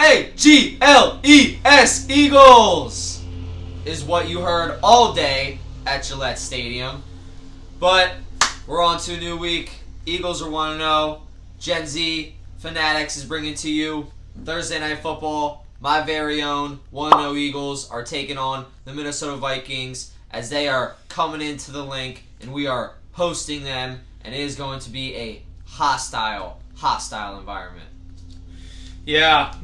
A-G-L-E-S, Eagles, is what you heard all day at Gillette Stadium. But we're on to a new week. Eagles are 1-0. GenZFanatics is bringing to you Thursday Night Football. My very own 1-0 Eagles are taking on the Minnesota Vikings as they are coming into the link, and we are hosting them, and it is going to be a hostile environment. Yeah,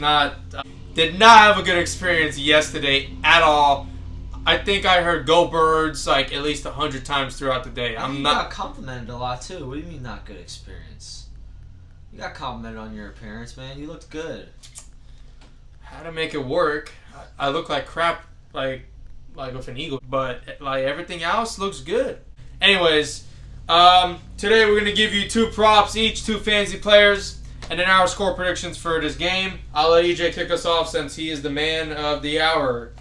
did not have a good experience yesterday at all. I think I heard "Go Birds" like at least 100 times throughout the day. You got complimented a lot too. What do you mean not good experience? You got complimented on your appearance, man. You looked good. How to make it work? I look like crap, like with an eagle, but like everything else looks good. Anyways, today we're gonna give you 2 props each, 2 fantasy players, and then our score predictions for this game. I'll let EJ kick us off since he is the man of the hour.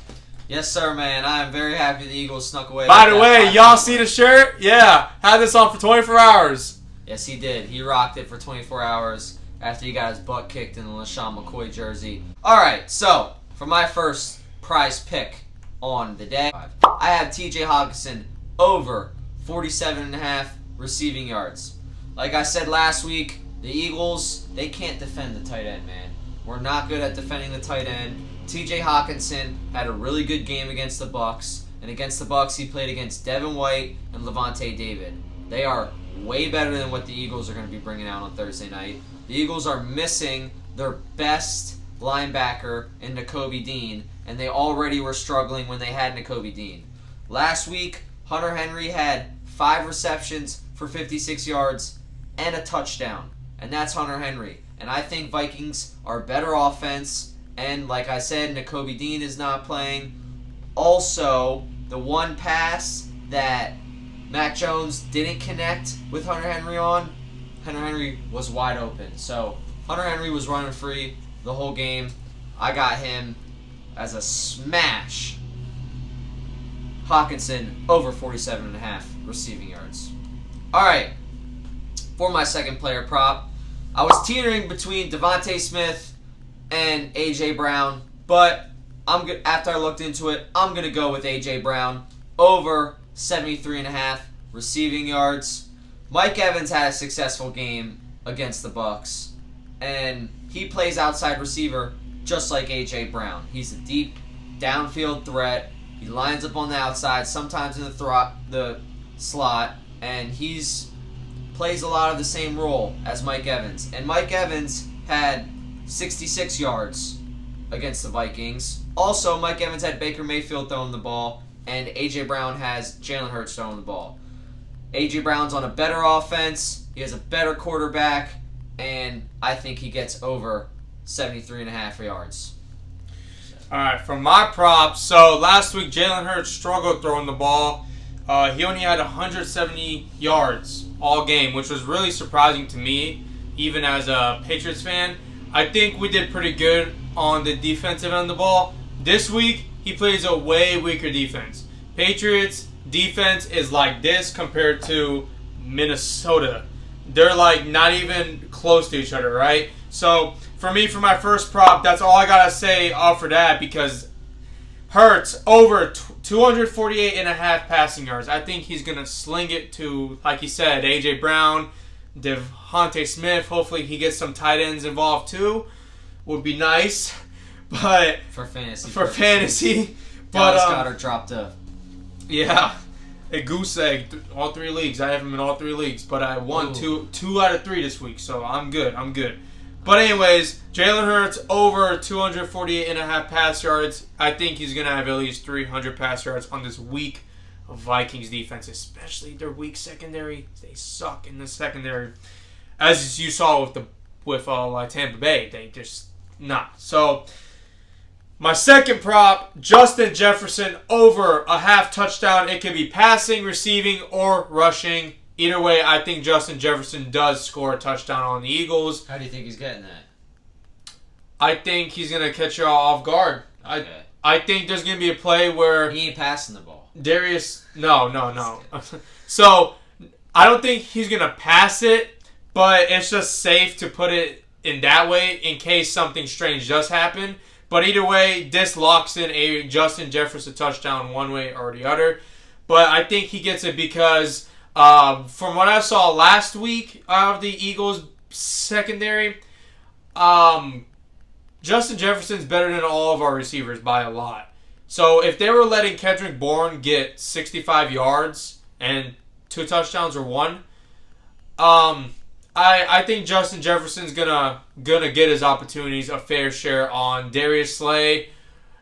Yes, sir, man. I am very happy the Eagles snuck away. By the way, y'all see the shirt? Yeah, had this on for 24 hours. Yes, he did. He rocked it for 24 hours after he got his butt kicked in the LaShawn McCoy jersey. All right, so for my first prize pick on the day, I have TJ Hockenson over 47.5 receiving yards. Like I said last week, the Eagles, they can't defend the tight end, man. We're not good at defending the tight end. TJ Hockenson had a really good game against the Bucs, and against the Bucs, he played against Devin White and Levante David. They are way better than what the Eagles are going to be bringing out on Thursday night. The Eagles are missing their best linebacker in Nakobe Dean, and they already were struggling when they had Nakobe Dean. Last week, Hunter Henry had 5 receptions for 56 yards and a touchdown, and that's Hunter Henry. And I think Vikings are better offense, and like I said, Nakobe Dean is not playing. Also, the one pass that Mac Jones didn't connect with Hunter Henry on, Hunter Henry was wide open. So Hunter Henry was running free the whole game. I got him as a smash. Hockenson over 47.5 receiving yards. All right, for my second player prop, I was teetering between Devontae Smith and A.J. Brown, but after I looked into it, I'm going to go with A.J. Brown over 73.5 receiving yards. Mike Evans had a successful game against the Bucs, and he plays outside receiver just like A.J. Brown. He's a deep downfield threat. He lines up on the outside, sometimes in the slot, and he's plays a lot of the same role as Mike Evans. And Mike Evans had 66 yards against the Vikings. Also, Mike Evans had Baker Mayfield throwing the ball, and A.J. Brown has Jalen Hurts throwing the ball. A.J. Brown's on a better offense. He has a better quarterback, and I think he gets over 73.5 yards. All right, for my props, so last week Jalen Hurts struggled throwing the ball. He only had 170 yards all game, which was really surprising to me, even as a Patriots fan. I think we did pretty good on the defensive end of the ball. This week, he plays a way weaker defense. Patriots defense is like this compared to Minnesota. They're like not even close to each other, right? So for me, for my first prop, that's all I gotta say for that, because Hurts over 248.5 passing yards. I think he's gonna sling it to, like he said, A.J. Brown, Devontae Smith. Hopefully he gets some tight ends involved too. Would be nice, but for fantasy. But Dallas Goedert dropped a goose egg. All 3 leagues. I have him in all 3 leagues, but I won two out of 3 this week, so I'm good. But anyways, Jalen Hurts over 248.5 pass yards. I think he's gonna have at least 300 pass yards on this weak Vikings defense, especially their weak secondary. They suck in the secondary, as you saw with Tampa Bay. They just not. So my second prop, Justin Jefferson over a half touchdown. It can be passing, receiving, or rushing. Either way, I think Justin Jefferson does score a touchdown on the Eagles. How do you think he's getting that? I think he's gonna catch you off guard. Okay. I think there's gonna be a play where he ain't passing the ball. No. So I don't think he's gonna pass it, but it's just safe to put it in that way in case something strange does happen. But either way, this locks in a Justin Jefferson touchdown one way or the other. But I think he gets it because from what I saw last week of the Eagles secondary, Justin Jefferson's better than all of our receivers by a lot. So if they were letting Kendrick Bourne get 65 yards and 2 touchdowns or 1, I think Justin Jefferson's gonna get his opportunities a fair share on Darius Slay.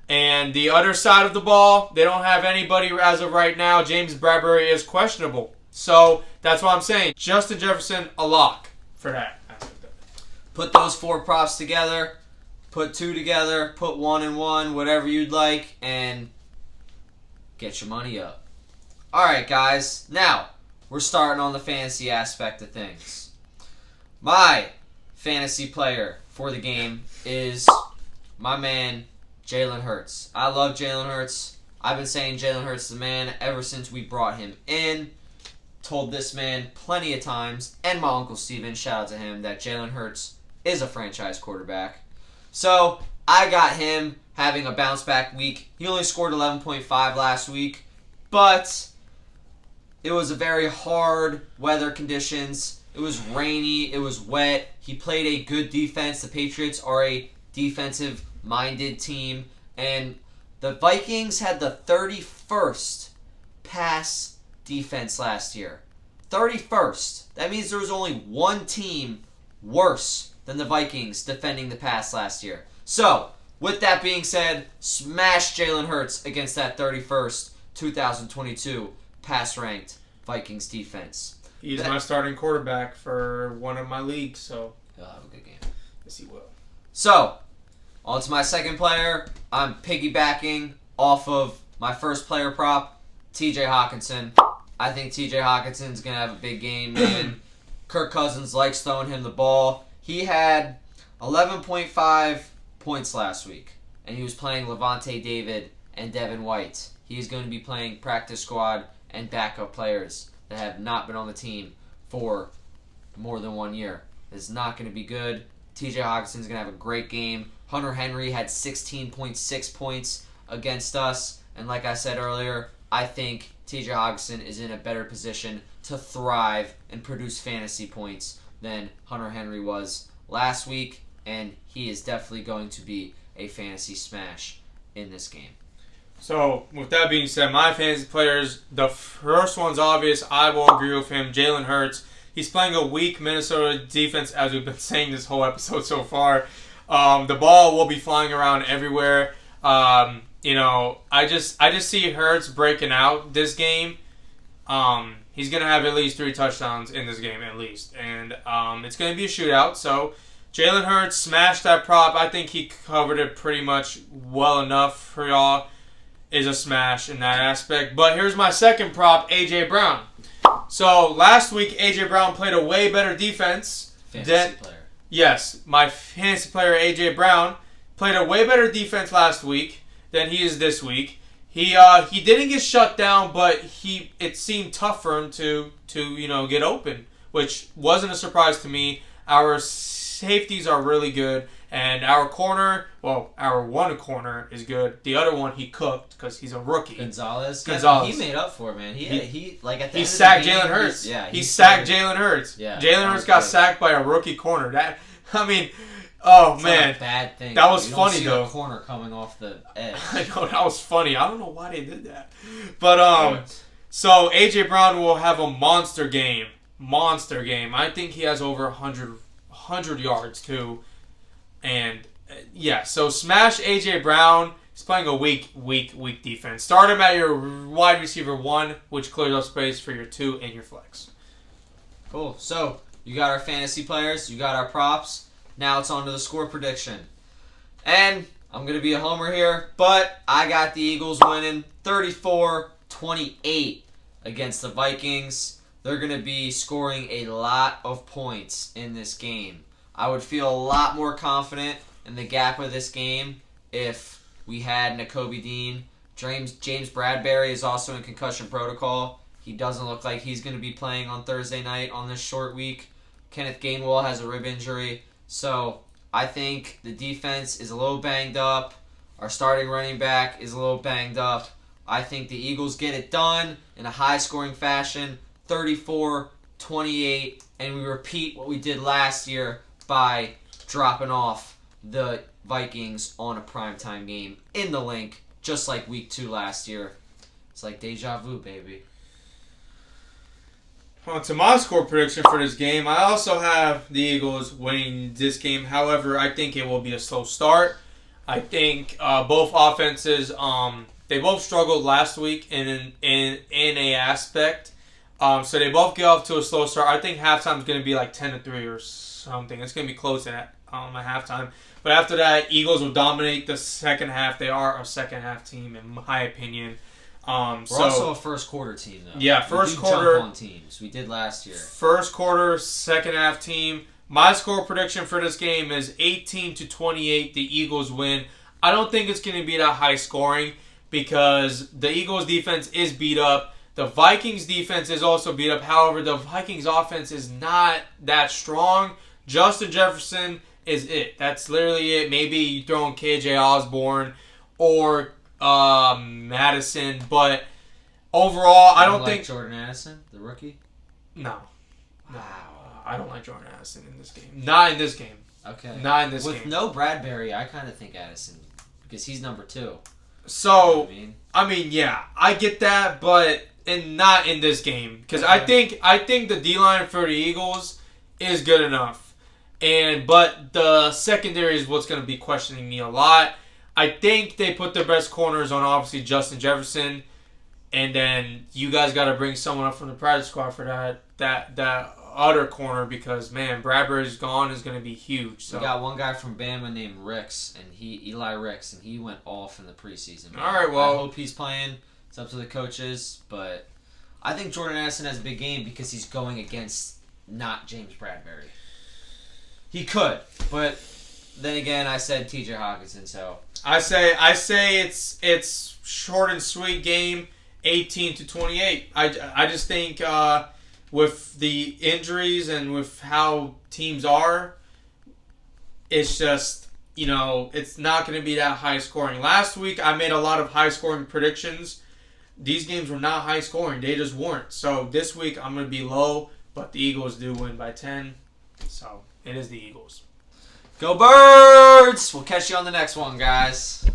And the other side of the ball, they don't have anybody as of right now. James Bradbury is questionable. So that's what I'm saying. Justin Jefferson, a lock for that. Put those 4 props together. Put 2 together. Put 1 and 1, whatever you'd like, and get your money up. All right, guys. Now, we're starting on the fantasy aspect of things. My fantasy player for the game is my man, Jalen Hurts. I love Jalen Hurts. I've been saying Jalen Hurts is the man ever since we brought him in. Told this man plenty of times, and my Uncle Steven, shout out to him, that Jalen Hurts is a franchise quarterback. So, I got him having a bounce back week. He only scored 11.5 last week, but it was a very hard weather conditions. It was rainy. It was wet. He played a good defense. The Patriots are a defensive-minded team. And the Vikings had the 31st pass defense last year. 31st. That means there was only one team worse than the Vikings defending the pass last year. So, with that being said, smash Jalen Hurts against that 31st 2022 pass-ranked Vikings defense. He's my starting quarterback for one of my leagues, so he'll have a good game. Yes, he will. So, on to my second player. I'm piggybacking off of my first player prop, TJ Hawkinson. I think TJ Hawkinson's going to have a big game, man. Kirk Cousins likes throwing him the ball. He had 11.5 points last week, and he was playing Levante David and Devin White. He's going to be playing practice squad and backup players that have not been on the team for more than 1 year. It's not going to be good. TJ Hawkinson's going to have a great game. Hunter Henry had 16.6 points against us, and like I said earlier, I think TJ Hawkinson is in a better position to thrive and produce fantasy points than Hunter Henry was last week, and he is definitely going to be a fantasy smash in this game. So, with that being said, my fantasy players, the first one's obvious. I will agree with him. Jalen Hurts. He's playing a weak Minnesota defense, as we've been saying this whole episode so far. The ball will be flying around everywhere. I just see Hurts breaking out this game. He's going to have at least 3 touchdowns in this game, at least. And it's going to be a shootout. So, Jalen Hurts smashed that prop. I think he covered it pretty much well enough for y'all. Is a smash in that aspect. But here's my second prop, A.J. Brown. So, last week, A.J. Brown played a way better defense. Fantasy player. Yes, my fantasy player, A.J. Brown, played a way better defense last week than he is this week. He didn't get shut down, but it seemed tough for him to get open, which wasn't a surprise to me. Our safeties are really good, and our one corner is good. The other one he cooked because he's a rookie. Gonzalez. Yeah, he made up for it, man. He sacked Jalen Hurts. He sacked Jalen Hurts. Yeah, Jalen Hurts got sacked by a rookie corner. Oh, man. Not a bad thing. That was you funny, don't see though. A corner coming off the edge. I know, that was funny. I don't know why they did that. But, so A.J. Brown will have a monster game. I think he has over 100 yards, too. And, so smash A.J. Brown. He's playing a weak defense. Start him at your wide receiver 1, which clears up space for your 2 and your flex. Cool. So, you got our fantasy players. You got our props. Now it's on to the score prediction. And I'm going to be a homer here, but I got the Eagles winning 34-28 against the Vikings. They're going to be scoring a lot of points in this game. I would feel a lot more confident in the gap of this game if we had Nakobe Dean. James Bradbury is also in concussion protocol. He doesn't look like he's going to be playing on Thursday night on this short week. Kenneth Gainwell has a rib injury. So I think the defense is a little banged up. Our starting running back is a little banged up. I think the Eagles get it done in a high-scoring fashion, 34-28, and we repeat what we did last year by dropping off the Vikings on a primetime game in the Link, just like Week 2 last year. It's like deja vu, baby. Well, to my score prediction for this game, I also have the Eagles winning this game. However, I think it will be a slow start. I think both offenses, they both struggled last week in a aspect. So they both get off to a slow start. I think halftime is going to be like 10-3 or something. It's going to be close at halftime. But after that, Eagles will dominate the second half. They are a second half team, in my opinion. We're also a first quarter team, though. Yeah, first quarter. Jump on teams. We did last year. First quarter, second half team. My score prediction for this game is 18-28. The Eagles win. I don't think it's going to be that high scoring because the Eagles defense is beat up. The Vikings defense is also beat up. However, the Vikings offense is not that strong. Justin Jefferson is it. That's literally it. Maybe you throw in KJ Osborne or Madison, but overall, I don't think Jordan Addison, the rookie. No. Wow. I don't like Jordan Addison in this game. Not in this game. Okay. Not in this game. With no Bradbury, I kind of think Addison because he's number 2. So, you know I mean, yeah, I get that, but not in this game because okay. I think the D-line for the Eagles is good enough, but the secondary is what's going to be questioning me a lot. I think they put their best corners on obviously Justin Jefferson, and then you guys got to bring someone up from the practice squad for that other corner because man, Bradbury's gone is going to be huge. So we got one guy from Bama named Eli Ricks, and he went off in the preseason. Man. All right, well, I hope he's playing. It's up to the coaches, but I think Jordan Addison has a big game because he's going against not James Bradbury. He could, but then again, I said T.J. Hawkinson, so I say it's short and sweet game, 18-28. I just think with the injuries and with how teams are, it's just it's not going to be that high scoring. Last week I made a lot of high scoring predictions. These games were not high scoring; they just weren't. So this week I'm going to be low, but the Eagles do win by 10. So it is the Eagles. Go Birds! We'll catch you on the next one, guys.